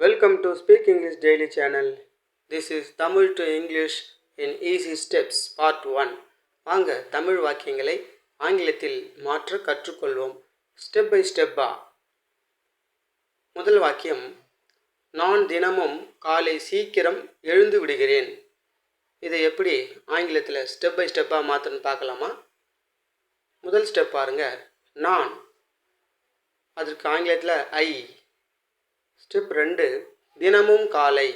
Welcome to Speak English Daily Channel. This is Tamil to English in Easy Steps part 1. வாங்க தமிழ் வாக்கியங்களை ஆங்கிலத்தில் மாற்ற கற்றுக்கொள்வோம். ஸ்டெப் பை ஸ்டெப்பா. முதல் வாக்கியம், நான் தினமும் காலை சீக்கிரம் எழுந்து விடுகிறேன். இதை எப்படி ஆங்கிலத்தில் ஸ்டெப் பை ஸ்டெப்பாக மாற்றணும்னு பார்க்கலாமா? முதல் ஸ்டெப் பாருங்க, நான், அதற்கு ஆங்கிலத்தில் ஐ. ஸ்டெப் 2, தினமும் காலை,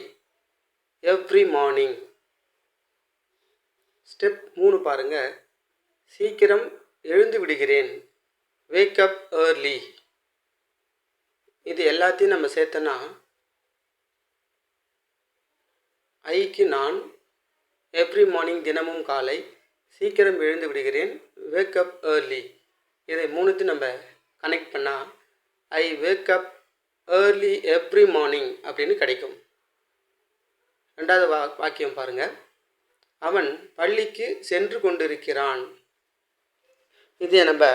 எவ்ரி மார்னிங். ஸ்டெப் 3 பாருங்க, சீக்கிரம் எழுந்து விடுகிறேன், வேக் அப் ஏர்லி. இது எல்லாத்தையும் நம்ம சேர்த்தனா ஐக்கு நான், எவ்ரி மார்னிங் தினமும் காலை, சீக்கிரம் எழுந்து விடுகிறேன், வேக் அப் ஏர்லி. இதை மூணுத்தையும் நம்ம கனெக்ட் பண்ணால் ஐ wake up early every morning அப்படின்னு கிடைக்கும். ரெண்டாவது வாக்கியம் பாருங்க, அவன் பள்ளிக்கு சென்று கொண்டிருக்கிறான். இதை நம்ம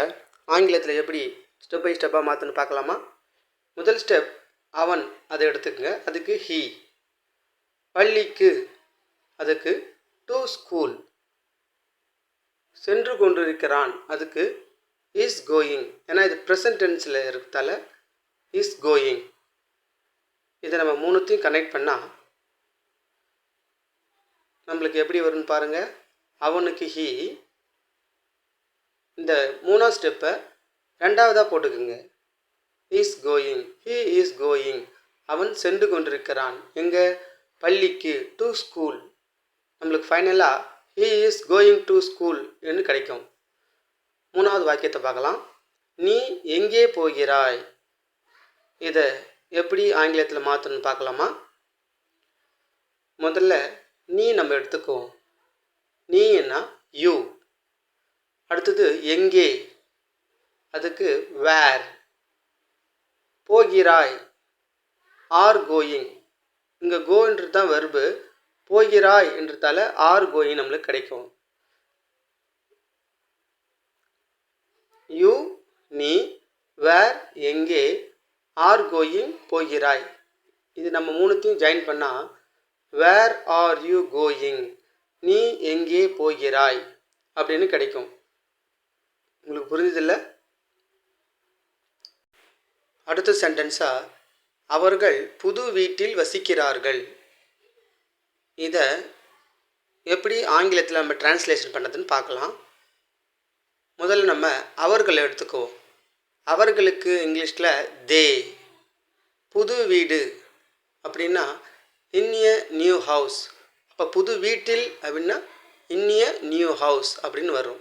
ஆங்கிலத்தில் எப்படி ஸ்டெப் பை ஸ்டெப்பாக மாற்றணும் பார்க்கலாமா? முதல் ஸ்டெப் அவன், அதை எடுத்துக்கங்க, அதுக்கு ஹீ. பள்ளிக்கு, அதுக்கு டு ஸ்கூல். சென்று கொண்டிருக்கிறான், அதுக்கு இஸ் கோயிங். ஏன்னா இது ப்ரெசன்ட் டென்ஸில் இருக்கிறதால இஸ் கோயிங். இதை நம்ம மூணுத்தையும் கனெக்ட் பண்ணால் நம்மளுக்கு எப்படி வரும்னு பாருங்கள். அவனுக்கு ஹீ, இந்த மூணாவது ஸ்டெப்பை ரெண்டாவதாக போட்டுக்குங்க, is going. He is going, அவன் சென்று கொண்டிருக்கிறான். எங்கே? பள்ளிக்கு, டு ஸ்கூல். நம்மளுக்கு ஃபைனலாக he is going to school என்று கிடைக்கும். மூணாவது வாக்கியத்தை பார்க்கலாம், நீ எங்கே போகிறாய். இதை எப்படி ஆங்கிலத்தில் மாற்றணும்னு பார்க்கலாமா? முதல்ல நீ நம்ம எடுத்துக்குவோம். நீன்னா யூ. அடுத்தது எங்கே, அதுக்கு வேர். போகிறாய், ஆர் கோயிங். இங்கே கோன்றது தான் வெர்பு, போகிறாய் என்றதால ஆர் கோயிங் நம்மளுக்கு கிடைக்கும். யூ, நீ, வேர், எங்கே, ஆர் கோயிங், போகிறாய். இது நம்ம மூணுத்தையும் ஜாயின் பண்ணால் வேர் ஆர் யூ கோயிங், நீ எங்கே போகிறாய் அப்படின்னு கிடைக்கும். உங்களுக்கு புரியுதில்ல? அடுத்த சென்டென்ஸாக, அவர்கள் புது வீட்டில் வசிக்கிறார்கள். இதை எப்படி ஆங்கிலத்தில் நம்ம டிரான்ஸ்லேஷன் பண்ணதுன்னு பார்க்கலாம். முதல்ல நம்ம அவர்களை எடுத்துக்குவோம். அவர்களுக்கு இங்கிலீஷில் தே. புது வீடு அப்படின்னா இன் எ நியூ ஹவுஸ். அப்போ புது வீட்டில் அப்படின்னா இன் எ நியூ ஹவுஸ் அப்படின்னு வரும்.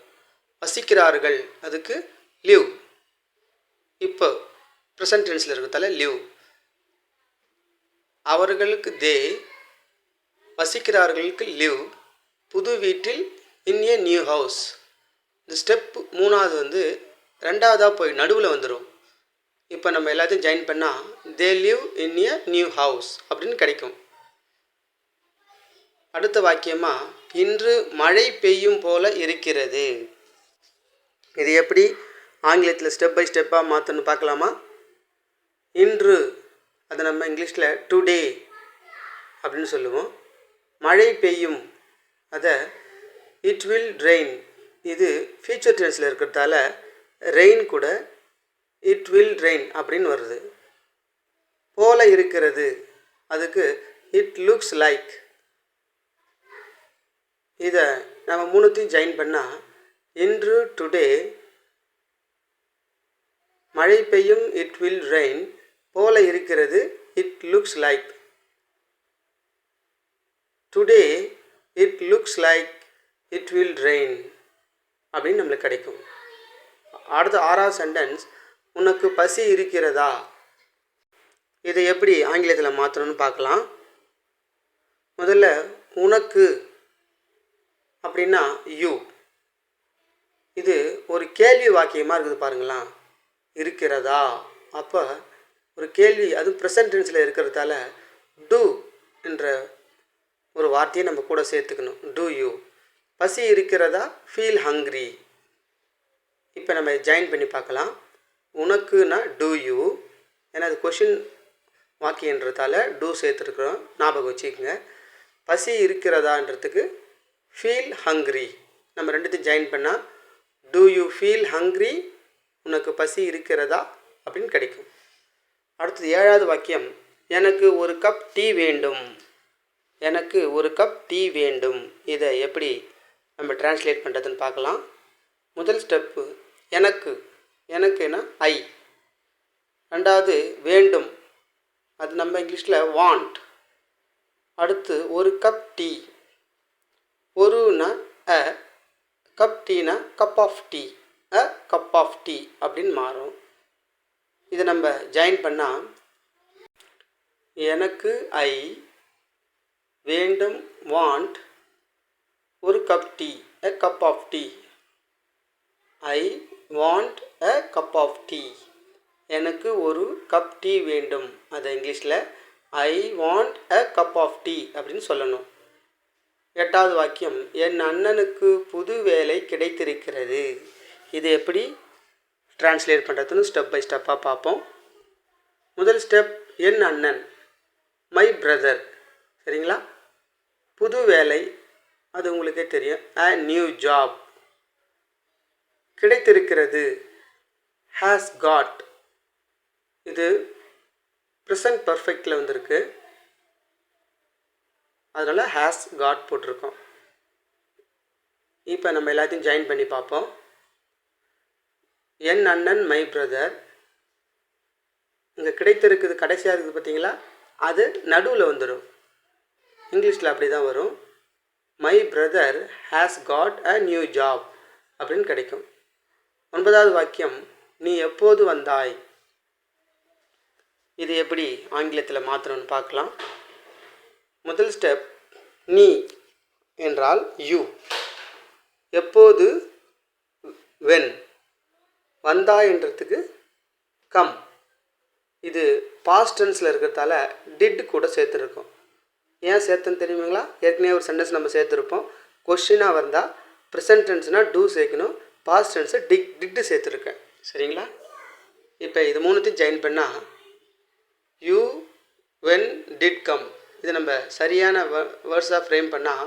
வசிக்கிறார்கள், அதுக்கு லிவ். இப்போ ப்ரெசன்ட் டென்ஸில் இருக்கிறதால லிவ். அவர்களுக்கு தே, வசிக்கிறார்களுக்கு லிவ், புது வீட்டில் இன் எ நியூ ஹவுஸ். இந்த ஸ்டெப் மூணாவது ரெண்டாவதாக போய் நடுவில் வந்துடும். இப்போ நம்ம எல்லாத்தையும் ஜாயின் பண்ணால் they live in a new house அப்படின்னு கிடைக்கும். அடுத்த வாக்கியமாக, இன்று மழை பெய்யும் போல இருக்கிறது. இது எப்படி ஆங்கிலத்தில் ஸ்டெப் பை ஸ்டெப்பாக மாற்றணும் பார்க்கலாமா? இன்று, அதை நம்ம இங்கிலீஷில் டுடே அப்படின்னு சொல்லுவோம். மழை பெய்யும், அதை இட் வில் ரெயின். இது ஃபியூச்சர் டென்ஸில் இருக்கிறதால ரெயின் கூட இட் வில் ரெயின் அப்படின்னு வருது. போல இருக்கிறது, அதுக்கு இட் லுக்ஸ் லைக். இதை நம்ம மூணுத்தையும் ஜாயின் பண்ணால் இன்று டுடே, மழை பெய்யும் இட் வில் ரெயின், போல இருக்கிறது it looks like. Today it looks like it will rain அப்படின்னு நம்மளுக்கு கிடைக்கும். அடுத்த ஆறாவது சென்டென்ஸ், உனக்கு பசி இருக்கிறதா. இதை எப்படி ஆங்கிலத்தில் மாற்றணும்னு பார்க்கலாம். முதல்ல உனக்கு அப்படின்னா யூ. இது ஒரு கேள்வி வாக்கியமாக இருக்குது பாருங்களா, இருக்கிறதா. அப்போ ஒரு கேள்வி, அது ப்ரெசன்ட் டென்ஸில் இருக்கிறதால டூ என்ற ஒரு வார்த்தையை நம்ம கூட சேர்த்துக்கணும். Do you. பசி இருக்கிறதா, ஃபீல் ஹங்க்ரி. இப்போ நம்ம ஜாயின் பண்ணி பார்க்கலாம். உனக்குன்னா டூ யூ, ஏன்னா அது கொஷின் வாக்கியன்றதால டூ சேர்த்துருக்குறோம், ஞாபகம் வச்சுக்கோங்க. பசி இருக்கிறதான்றதுக்கு ஃபீல் ஹங்க்ரி, நம்ம ரெண்டுத்தையும் ஜாயின் பண்ணால் டூ யூ ஃபீல் ஹங்க்ரி, உனக்கு பசி இருக்கிறதா அப்படின்னு கிடைக்கும். அடுத்தது 7வது வாக்கியம், எனக்கு ஒரு கப் டீ வேண்டும். எனக்கு ஒரு கப் டீ வேண்டும். இதை எப்படி நம்ம டிரான்ஸ்லேட் பண்ணுறதுன்னு பார்க்கலாம். முதல் ஸ்டெப்பு எனக்கு, எனக்குன்னா ஐ. ரெண்டாவது வேண்டும், அது நம்ம இங்கிலீஷில் வாண்ட். அடுத்து ஒரு கப் டீ, ஒருனா அ, கப் டீனா cup of tea, a cup of tea அப்படின்னு மாறும். இதை நம்ம ஜாயின் பண்ணால் எனக்கு ஐ, வேண்டும் வாண்ட், ஒரு cup tea, a cup of tea. I want a cup of tea. எனக்கு ஒரு கப் டீ வேண்டும். அது இங்கிலீஷில் I want a cup of tea அப்படின்னு சொல்லணும். 8வது வாக்கியம், என் அண்ணனுக்கு புது வேலை கிடைத்திருக்கிறது. இது எப்படி டிரான்ஸ்லேட் பண்ணுறதுன்னு ஸ்டெப் பை ஸ்டெப்பாக பார்ப்போம். முதல் ஸ்டெப், என் அண்ணன், மை பிரதர். சரிங்களா? புது வேலை, அது உங்களுக்கே தெரியும், a நியூ ஜாப். கிடைத்திருக்கிறது, has got. இது ப்ரெசன்ட் பர்ஃபெக்டில் வந்திருக்கு, அதனால் has got போட்டிருக்கோம். இப்போ நம்ம எல்லாத்தையும் ஜாயின் பண்ணி பார்ப்போம். என் அண்ணன் மை பிரதர், இங்கே கிடைத்திருக்குது கடைசியாக இருக்குது பார்த்தீங்களா, அது நடுவில் வந்துடும். இங்கிலீஷில் அப்படி தான் வரும். My brother has got a new job அப்படின்னு கிடைக்கும். 9வது வாக்கியம், நீ எப்போது வந்தாய். இது எப்படி ஆங்கிலத்தில் மாற்றணும்னு பார்க்கலாம். முதல் ஸ்டெப், நீ என்றால் யூ, எப்போது வென், வந்தாய்ன்றதுக்கு கம். இது பாஸ்ட் டென்ஸில் இருக்கிறதால டிட் கூட சேர்த்துருக்கோம். ஏன் சேர்த்துன்னு தெரியுங்களா? ஏற்கனவே ஒரு சென்டென்ஸ் நம்ம சேர்த்துருப்போம். கொஸ்டினாக வந்தால் ப்ரெசன்ட் டென்ஸ்னால் டூ சேர்க்கணும், பாஸ்ட் டென்ஸை டிட்டு சேர்த்துருக்கேன். சரிங்களா? இப்போ இது மூணுத்தையும் ஜாயின் பண்ணால் யூ வென் டிட் கம். இது நம்ம சரியான வேர்ட்ஸாக ஃப்ரேம் பண்ணால்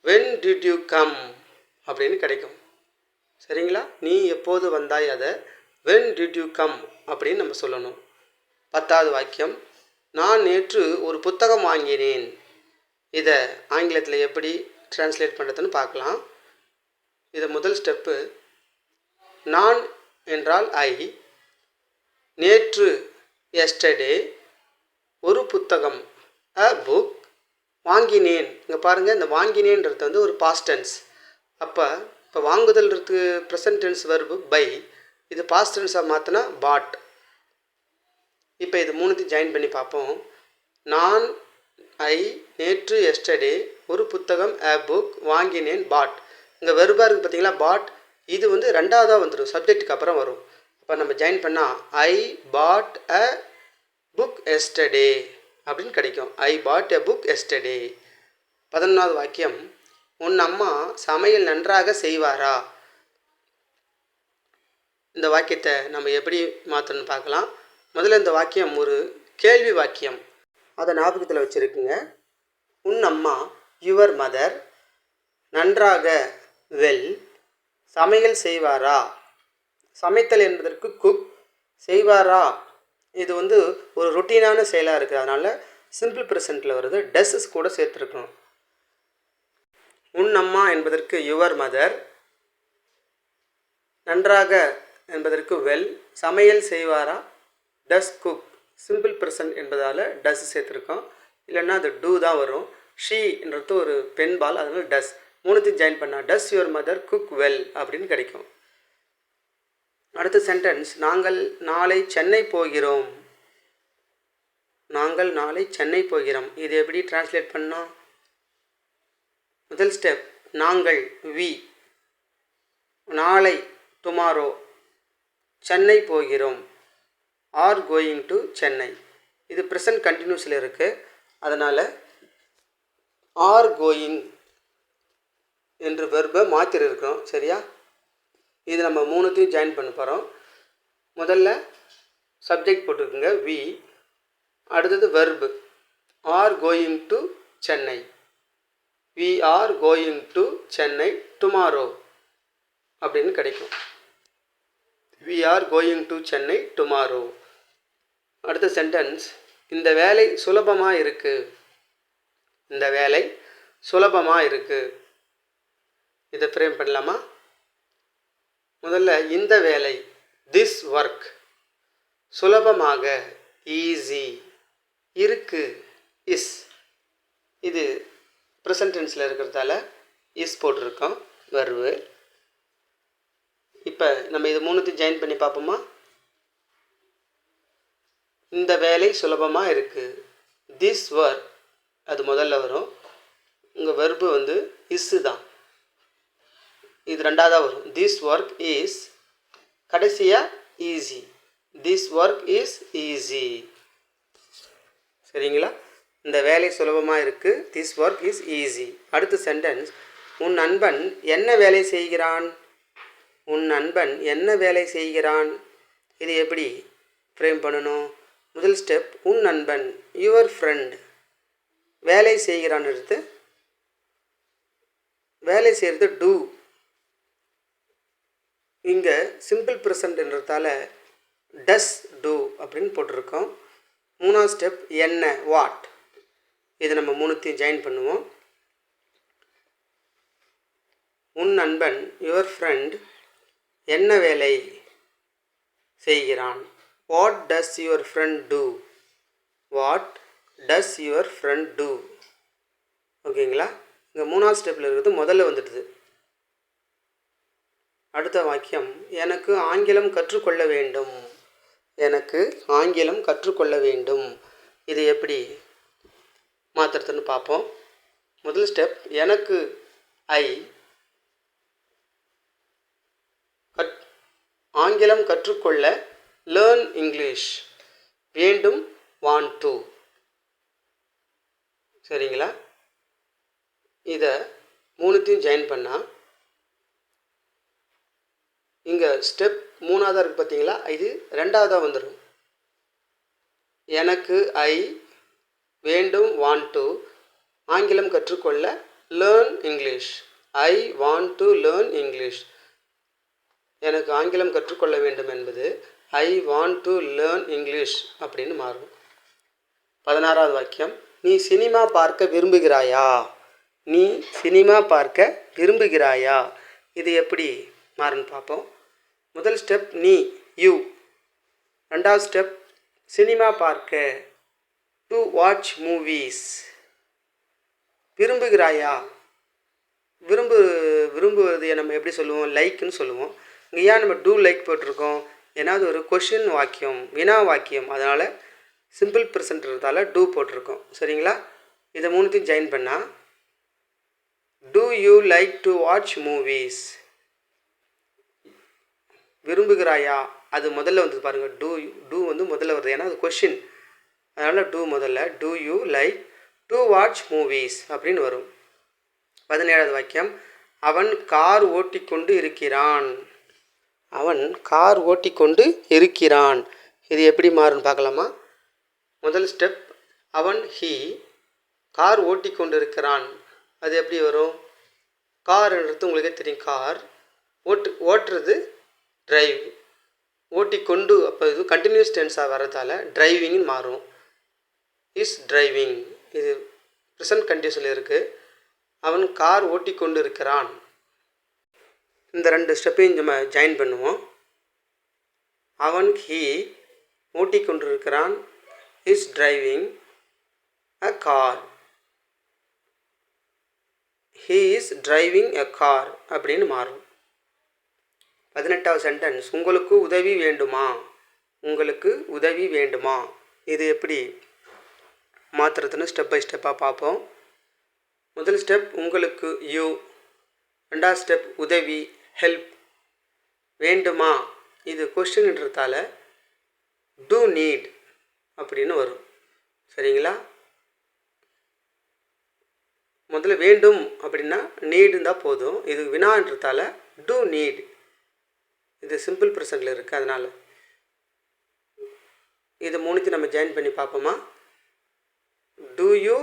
வென் டிட் யூ கம் அப்படின்னு கிடைக்கும். சரிங்களா? நீ எப்போது வந்தாய், அதை வென் டிட் யூ கம் அப்படின்னு நம்ம சொல்லணும். 10வது வாக்கியம், நான் நேற்று ஒரு புத்தகம் வாங்கினேன். இதை ஆங்கிலத்தில் எப்படி டிரான்ஸ்லேட் பண்ணுறதுன்னு பார்க்கலாம். இதை முதல் ஸ்டெப்பு, நான் என்றால் ஐ, நேற்று எஸ்டர்டே, ஒரு புத்தகம் அ புக், வாங்கினேன். இங்கே பாருங்கள், இந்த வாங்கினேன்றது வந்து ஒரு பாஸ்ட் டென்ஸ். அப்போ இப்போ வாங்குதல்ன்றதுக்கு ப்ரெசன்ட் டென்ஸ் வெர்பு பை, இது பாஸ்ட் டென்ஸாக மாற்றினா பாட். இப்போ இது மூணுத்தையும் ஜாயின் பண்ணி பார்ப்போம். நான் ஐ, நேற்று எஸ்டர்டே, ஒரு புத்தகம் அ புக், வாங்கினேன் பாட். இங்கே வெர்பாக இருக்குது பார்த்தீங்களா, பாட். இது வந்து ரெண்டாவதாக வந்துடும், சப்ஜெக்ட்டுக்கு அப்புறம் வரும். அப்போ நம்ம ஜாயின் பண்ணால் ஐ பாட் அ புக் எஸ்டர்டே அப்படின்னு கிடைக்கும். ஐ பாட் எ புக் எஸ்டர்டே. 11வது வாக்கியம், உன் அம்மா சமையல் நன்றாக செய்வாரா. இந்த வாக்கியத்தை நம்ம எப்படி மாற்றணும்னு பார்க்கலாம். முதல்ல இந்த வாக்கியம் ஒரு கேள்வி வாக்கியம், அதை ஞாபகத்தில் வச்சுருக்குங்க. உன் அம்மா, யுவர் மதர், நன்றாக வெல், சமையல் செய்வாரா. சமைத்தல் என்பதற்கு குக், செய்வாரா இது வந்து ஒரு ரொட்டீனான செயலாக இருக்குது, அதனால் சிம்பிள் ப்ரெசண்ட்டில் வருது, டஸ்ஸஸ் கூட சேர்த்துருக்கணும். உன் அம்மா என்பதற்கு யுவர் மதர், நன்றாக என்பதற்கு வெல், சமையல் செய்வாரா டஸ் குக், சிம்பிள் ப்ரெசன்ட் என்பதால் டஸ் சேர்த்துருக்கோம். இல்லைன்னா அது டூ தான் வரும். ஷீன்றது ஒரு பெண்பால், அதனால் டஸ். மூணுத்தையும் ஜாயின் பண்ணால் டஸ் யுவர் மதர் குக் வெல் அப்படின்னு கிடைக்கும். அடுத்த சென்டென்ஸ், நாங்கள் நாளை சென்னை போகிறோம். நாங்கள் நாளை சென்னை போகிறோம். இது எப்படி டிரான்ஸ்லேட் பண்ணோம்? முதல் ஸ்டெப், நாங்கள் வி, நாளை டுமாரோ, சென்னை போகிறோம், ஆர் கோயிங் டு சென்னை. இது ப்ரெசன்ட் கண்டினியூஸில் இருக்குது, அதனால் ஆர் கோயிங் என்று வெர்பை மாற்றிருக்கிறோம். சரியா? இது நம்ம மூணுத்தையும் ஜாயின் பண்ண போகிறோம். முதல்ல சப்ஜெக்ட் போட்டுருக்குங்க வி, அடுத்தது verb. Are going to Chennai. We are going to Chennai tomorrow அப்படின்னு கிடைக்கும். We are going to Chennai tomorrow. அடுத்த சென்டென்ஸ், இந்த வேலை சுலபமாக இருக்கு. இந்த வேலை சுலபமாக இருக்கு. இதை ஃப்ரேம் பண்ணலாமா? முதல்ல இந்த வேலை, திஸ் ஒர்க், சுலபமாக, ஈஸி, இருக்கு, இஸ். இது ப்ரெசன்ட் டென்ஸில் இருக்கிறதால இஸ் போட்டிருக்கோம் வெர்பு. இப்போ நம்ம இது மூணுத்தையும் ஜாயின் பண்ணி பார்ப்போமா? இந்த வேலை சுலபமாக இருக்குது. திஸ் ஒர்க் அது முதல்ல வரும். உங்கள் வெர்பு வந்து இஸ்ஸு தான். இது ரெண்டாவதாக வரும். திஸ் ஒர்க் இஸ், கடைசியாக easy. This work is easy. சரிங்களா? இந்த வேலை சுலபமாக இருக்குது. This work is easy. அடுத்த சென்டென்ஸ், உன் நண்பன் என்ன வேலை செய்கிறான். உன் நண்பன் என்ன வேலை செய்கிறான். இது எப்படி ஃப்ரேம் பண்ணணும்? முதல் ஸ்டெப், உன் நண்பன், யுவர் ஃப்ரெண்ட், வேலை செய்கிறான் எடுத்து வேலை செய்கிறது டூ. இங்கே சிம்பிள் ப்ரெசன்ட்ன்றதால டஸ் டூ அப்படின்னு போட்டிருக்கோம். மூணாவது ஸ்டெப் என்ன, வாட். இது நம்ம மூணுத்தையும் ஜாயின் பண்ணுவோம். உன் நண்பன், யுவர் ஃப்ரெண்ட், என்ன வேலை செய்கிறான். What does your friend do. What does your friend do. ஓகேங்களா? இங்கே மூணாவது ஸ்டெப்பில் இருக்கிறது முதல்ல வந்துடுது. அடுத்த வாக்கியம், எனக்கு ஆங்கிலம் கற்றுக்கொள்ள வேண்டும். எனக்கு ஆங்கிலம் கற்றுக்கொள்ள வேண்டும். இது எப்படி மாற்றுறதுன்னு பார்ப்போம். முதல் ஸ்டெப், எனக்கு ஐ, ஆங்கிலம் கற்றுக்கொள்ள லேர்ன் இங்கிலீஷ், வேண்டும் வாண்ட் டு. சரிங்களா? இதை மூணுத்தையும் ஜாயின் பண்ணால் இங்கே ஸ்டெப் மூணாவதாக இருக்குது பார்த்தீங்களா, இது ரெண்டாவதாக வந்துடும். எனக்கு ஐ, வேண்டும் வாண்ட் டு, ஆங்கிலம் கற்றுக்கொள்ள learn English. I want to learn English. எனக்கு ஆங்கிலம் கற்றுக்கொள்ள வேண்டும் என்பது I want to learn English அப்படின்னு மாறும். 16வது வாக்கியம், நீ சினிமா பார்க்க விரும்புகிறாயா. நீ சினிமா பார்க்க விரும்புகிறாயா. இது எப்படி மாறுன்னு பார்ப்போம். முதல் ஸ்டெப் நீ, யூ. ரெண்டாவது ஸ்டெப் சினிமா பார்க்க, டு வாட்ச் மூவிஸ். விரும்புகிறாயா. விரும்புவது நம்ம எப்படி சொல்லுவோம், லைக்னு சொல்லுவோம். இங்கே ஏன் நம்ம டூ லைக் போட்டிருக்கோம், ஏன்னாவது ஒரு கொஷின் வாக்கியம், வினா வாக்கியம், அதனால் சிம்பிள் ப்ரெசன்ட்றதால டூ போட்டிருக்கோம். சரிங்களா? இதை மூணுத்தையும் ஜாயின் பண்ணால் do you like to watch movies. விரும்புகிறாயா, அது முதல்ல வந்து பாருங்கள், டூ வந்து முதல்ல வருது, ஏன்னா அது கொஷின், அதனால் டூ முதல்ல. Do you like to watch movies அப்படின்னு வரும். 17வது வாக்கியம், அவன் கார் ஓட்டிக்கொண்டு இருக்கிறான். அவன் கார் ஓட்டிக்கொண்டு இருக்கிறான். இது எப்படி மாறுன்னு பார்க்கலாமா? முதல் ஸ்டெப் அவன், ஹீ, கார் ஓட்டிக்கொண்டு இருக்கிறான். அது எப்படி வரும்? கார்ன்றது உங்களுக்கே தெரியும், கார். ஓட்டுறது டிரைவ். ஓட்டிக்கொண்டு, அப்போ இது கண்டினியூஸ் டென்ஸாக வர்றதால டிரைவிங்னு மாறும். Is driving. இது ப்ரெசன்ட் கண்டிஷனில் இருக்குது. அவன் கார் ஓட்டிக்கொண்டு இருக்கிறான். இந்த ரெண்டு ஸ்டெப்பையும் நம்ம ஜாயின் பண்ணுவோம். அவன், ஹீ, ஓட்டிக்கொண்டு இருக்கிறான், is driving a car. He is driving a car அப்படின்னு மாறும். 18வது சென்டென்ஸ், உங்களுக்கு உதவி வேண்டுமா. உங்களுக்கு உதவி வேண்டுமா. இது எப்படி மாற்றுறதுன்னு ஸ்டெப் பை ஸ்டெப்பாக பார்ப்போம். முதல் ஸ்டெப் உங்களுக்கு, யூ. ரெண்டாவது ஸ்டெப் உதவி, ஹெல்ப். வேண்டுமா, இது கொஸ்டின்ன்றதால டூ நீட் அப்படின்னு வரும். சரிங்களா? முதல்ல வேண்டும் அப்படின்னா நீடு இருந்தால் போதும். இது வினான்றதால டூ நீட். இது சிம்பிள் ப்ரெசன்ட்டில் இருக்குது, அதனால் இது மூணுத்தையும் நம்ம ஜாயின் பண்ணி பார்ப்போமா? do you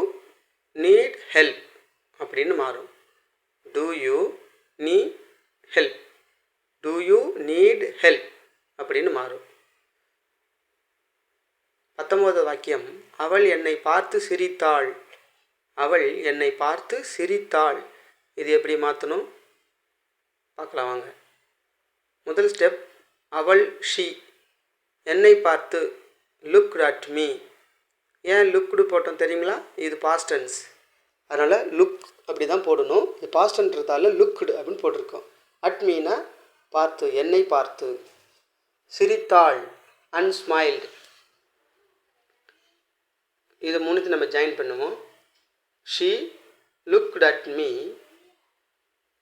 need help அப்படின்னு மாறும். do you need help, do you need help அப்படின்னு மாறும். 19வது வாக்கியம், அவள் என்னை பார்த்து சிரித்தாள். அவள் என்னை பார்த்து சிரித்தாள். இது எப்படி மாற்றணும் பார்க்கலாம் வாங்க. முதல் ஸ்டெப், அவள் ஷி. என்னை பார்த்து looked at me. ஏன் லுக்டு போட்டோம் தெரியுங்களா? இது பாஸ்ட் டென்ஸ், அதனால் லுக் அப்படி தான் போடணும். இது பாஸ்ட் டென்ஸ்ன்றதால லுக்டு அப்படின்னு போட்டிருக்கோம். அட் மீனா பார்த்து, என்னை பார்த்து. சிரித்தாள், அன்ஸ்மைல்டு. இது மூணுத்தையும் நம்ம ஜாயின் பண்ணுவோம். She looked at me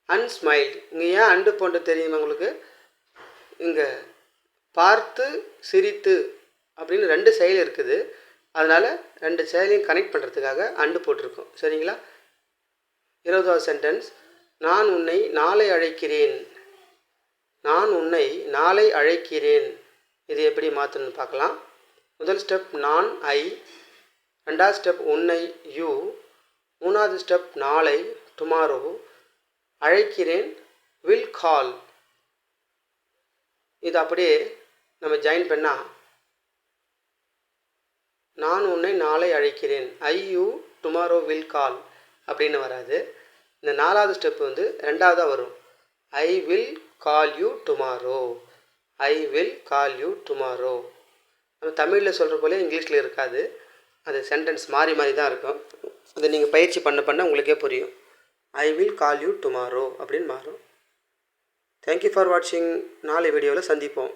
and smiled. இங்கே ஏன் அண்டு போட்டு தெரியுமா உங்களுக்கு? இங்கே பார்த்து சிரித்து அப்படின்னு 2 செயல் இருக்குது. அதனால் 2 செயலையும் கனெக்ட் பண்ணுறதுக்காக அண்டு போட்டிருக்கோம். சரிங்களா? 20வது சென்டென்ஸ், நான் உன்னை நாளை அழைக்கிறேன். நான் உன்னை நாளை அழைக்கிறேன். இது எப்படி மாற்றணும்னு பார்க்கலாம். முதல் ஸ்டெப் நான் ஐ, 2வது ஸ்டெப் உன்னை யூ, 3வது ஸ்டெப் நாளை டுமாரோ, அழைக்கிறேன் வில் கால். இது அப்படியே நம்ம ஜாயின் பண்ணால் நான் உன்னை நாளை அழைக்கிறேன், I you tomorrow will call அப்படின்னு வராது. இந்த 4வது ஸ்டெப் வந்து 2வதாக வரும். I will call you tomorrow, I will call you tomorrow. நம்ம தமிழில் சொல்கிற போல இங்கிலீஷில் இருக்காது. அது சென்டென்ஸ் மாறி மாறி தான் இருக்கும். அதை நீங்கள் பயிற்சி பண்ண உங்களுக்கே புரியும். I will call you tomorrow அப்படின்னு மாறும். தேங்க்யூ ஃபார் வாட்சிங். நாளை வீடியோவில் சந்திப்போம்.